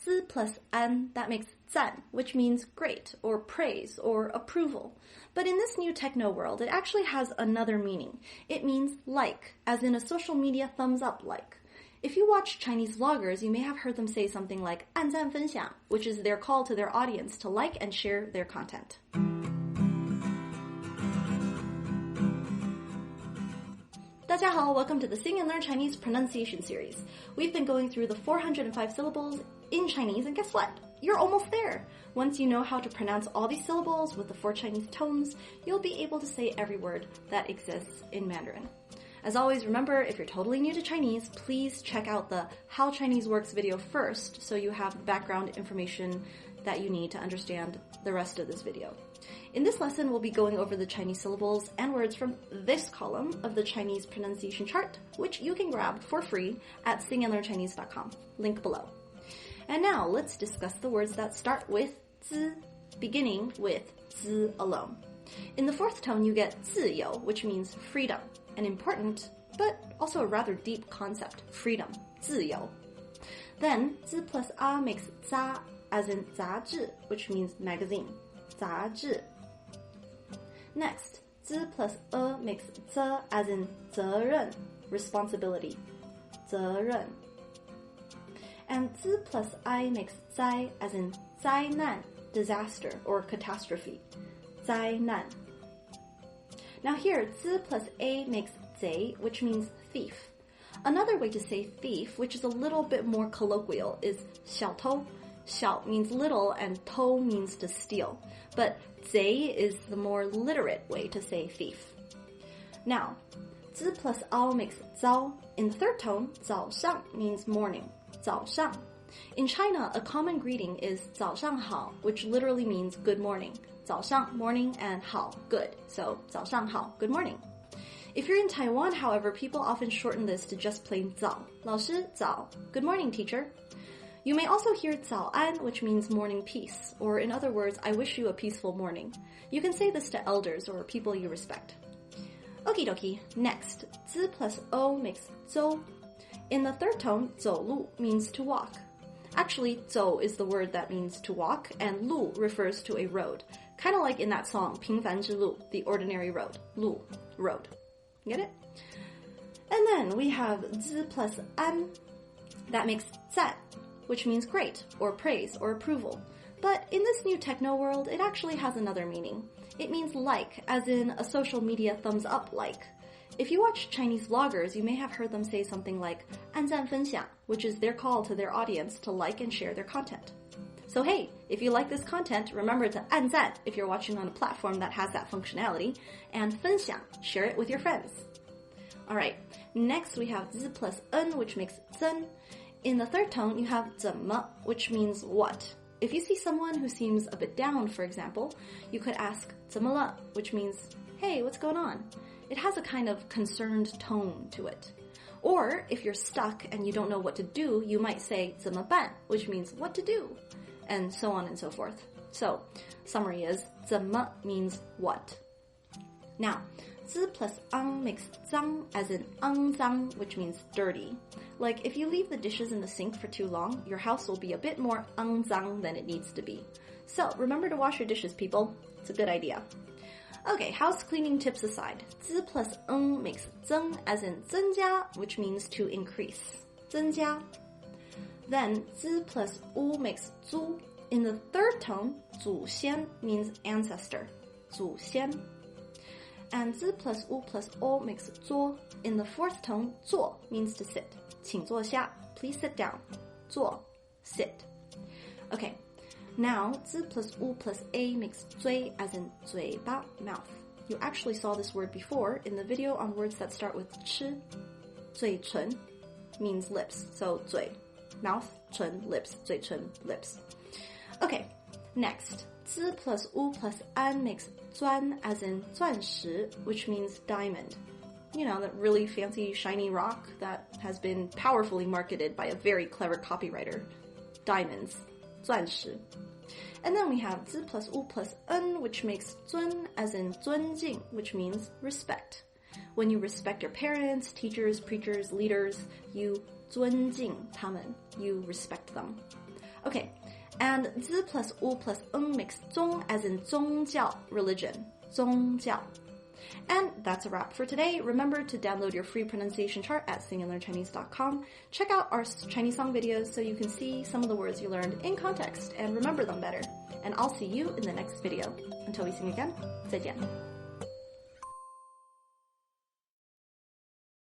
z plus an, that makes 赞, which means great or praise or approval. But in this new techno world, it actually has another meaning. It means like, as in a social media thumbs up like. If you watch Chinese vloggers, you may have heard them say something like 按赞分享, which is their call to their audience to like and share their content. Welcome to the Sing and Learn Chinese pronunciation series. We've been going through the 405 syllables in Chinese, and guess what? You're almost there. Once you know how to pronounce all these syllables with the 4 Chinese tones, you'll be able to say every word that exists in Mandarin. As always, remember, if you're totally new to Chinese, please check out the How Chinese Works video first so you have the background information that you need to understand the rest of this video. In this lesson, we'll be going over the Chinese syllables and words from this column of the Chinese pronunciation chart, which you can grab for free at singandlearnchinese.com, link below. And now, let's discuss the words that start with zi, beginning with zi alone. In the 4th tone, you get 自由, which means freedom, an important, but also a rather deep concept, freedom, 自由. Then, zi plus a makes 杂, as in 杂志, which means magazine, 杂志. Next, zi plus e makes 责, as in 责任, responsibility, 责任. And zi plus I makes 灾, as in 灾难, disaster or catastrophe, 灾难. Now here, zi plus a makes 贼, which means thief. Another way to say thief, which is a little bit more colloquial, is 小偷. 小 means little and 偷 means to steal. But 贼 is the more literate way to say thief. Now, zi plus ao makes 早. In the 3rd tone, 早上 means morning, 早上. In China, a common greeting is 早上好, which literally means good morning. 早上, morning, and 好, good. So, 早上好, good morning. If you're in Taiwan, however, people often shorten this to just plain 早. 老师早, good morning, teacher. You may also hear 早安, which means morning peace, or in other words, I wish you a peaceful morning. You can say this to elders or people you respect. Okie dokie, next, zi plus o makes 走. In the 3rd tone, 走路 means to walk. Actually, 走 is the word that means to walk, and 路 refers to a road, kind of like in that song, 平凡之路, the ordinary road, 路, road. Get it? And then we have zi plus an, that makes 赞, which means great, or praise, or approval. But in this new techno world, it actually has another meaning. It means like, as in a social media thumbs up like. If you watch Chinese vloggers, you may have heard them say something like 按赞分享, which is their call to their audience to like and share their content. So hey, if you like this content, remember to 按赞 if you're watching on a platform that has that functionality, and 分享, share it with your friends. Alright, next we have zi plus n, which makes 真. In the 3rd tone, you have 怎么, which means what. If you see someone who seems a bit down, for example, you could ask 怎么了, which means, hey, what's going on? It has a kind of concerned tone to it. Or, if you're stuck and you don't know what to do, you might say 怎么办, which means what to do, and so on and so forth. So, summary is, 怎么 means what. Now, zi plus ang makes 脏, as in 肮脏, which means dirty. Like, if you leave the dishes in the sink for too long, your house will be a bit more 肮脏 than it needs to be. So, remember to wash your dishes, people. It's a good idea. Okay, house cleaning tips aside, zi plus ng makes 增, as in 增加, which means to increase. 增加. Then, zi plus u makes 祖. In the 3rd tone, 祖先 means ancestor. 祖先. And zi plus u plus o makes 坐. In the 4th tone, 坐 means to sit. 请坐下, please sit down. 坐, sit. Okay, now zi plus u plus a makes 嘴, as in 嘴巴, mouth. You actually saw this word before in the video on words that start with 吃. 嘴唇 means lips, so 嘴, mouth, 唇, lips, 嘴唇, lips. Okay, next, zi plus u plus an makes 钻, as in 钻石, which means diamond. You know, that really fancy, shiny rock that has been powerfully marketed by a very clever copywriter. Diamonds. 钻石. And then we have zi plus u plus n, which makes 尊, as in 尊敬, which means respect. When you respect your parents, teachers, preachers, leaders, you 尊敬他们, you respect them. Okay, and z plus u plus ng makes 宗 as in 宗教, religion, 宗教. And that's a wrap for today. Remember to download your free pronunciation chart at singandlearnchinese.com. Check out our Chinese song videos so you can see some of the words you learned in context and remember them better. And I'll see you in the next video. Until we sing again, 再见.